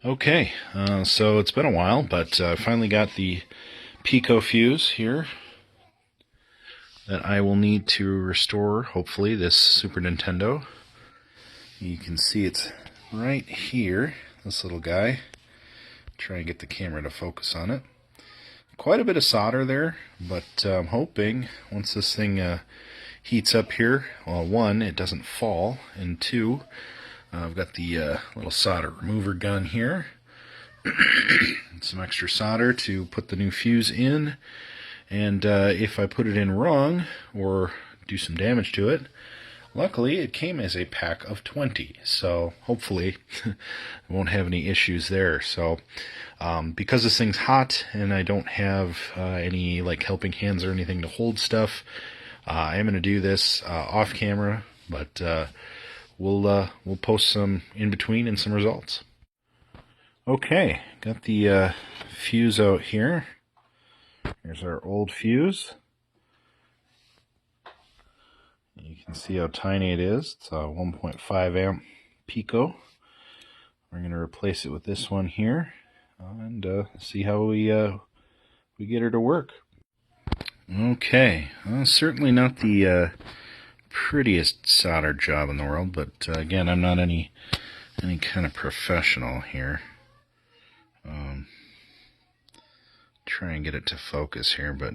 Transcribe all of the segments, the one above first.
Okay, so it's been a while, but I finally got the Pico fuse here that I will need to restore, hopefully, this Super Nintendo. You can see it's right here, this little guy. Try and get the camera to focus on it. Quite a bit of solder there, but I'm hoping once this thing heats up here, well, one, it doesn't fall, and two, I've got the little solder remover gun here. Some extra solder to put the new fuse in, and if I put it in wrong or do some damage to it, luckily it came as a pack of 20, so hopefully I won't have any issues there. So because this thing's hot and I don't have any like helping hands or anything to hold stuff, I am going to do this off camera, but we'll post some in between and some results. Okay, got the fuse out here. Here's our old fuse. You can see how tiny it is. It's a 1.5 amp Pico. We're going to replace it with this one here and see how we get her to work. Okay, certainly not the prettiest solder job in the world, but again, I'm not any kind of professional here. Try and get it to focus here, but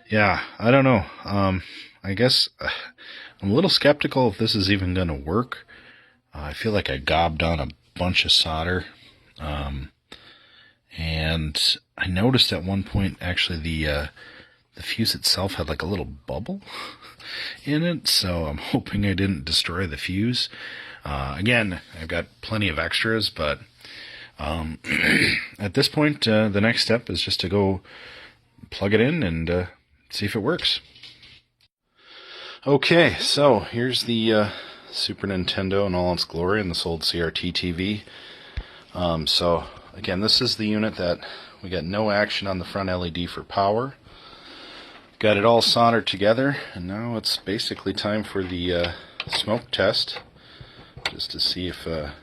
yeah, I don't know. I guess I'm a little skeptical if this is even going to work. I feel like I gobbed on a bunch of solder, and I noticed at one point actually the fuse itself had like a little bubble in it, so I'm hoping I didn't destroy the fuse. Again, I've got plenty of extras, but at this point, the next step is just to go plug it in and see if it works. Okay, so here's the Super Nintendo in all its glory and this old CRT TV. So again, this is the unit that we got no action on the front LED for power. Got it all soldered together, and now it's basically time for the smoke test, just to see if it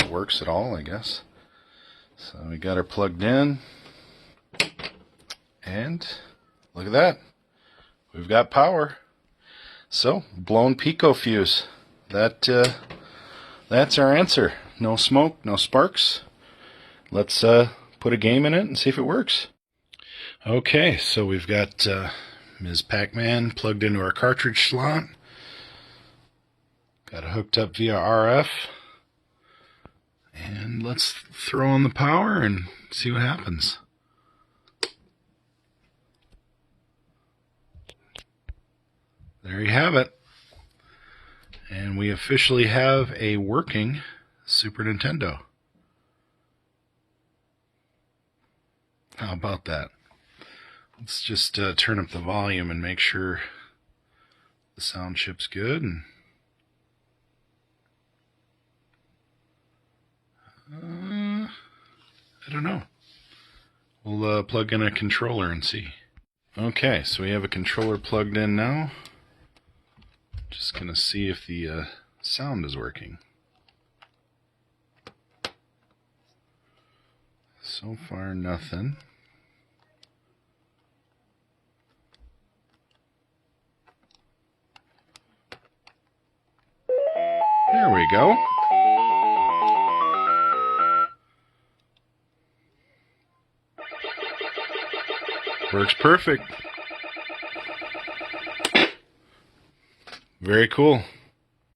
works at all, I guess. So we got her plugged in, and look at that, we've got power. So blown Pico fuse. That's our answer. No smoke, no sparks. Let's put a game in it and see if it works. Okay, so we've got Ms. Pac-Man plugged into our cartridge slot. Got it hooked up via RF. And let's throw on the power and see what happens. There you have it. And we officially have a working Super Nintendo. How about that? Let's just turn up the volume and make sure the sound chip's good. And I don't know. We'll plug in a controller and see. Okay, so we have a controller plugged in now. Just gonna see if the sound is working. So far, nothing. There we go. Works perfect. Very cool.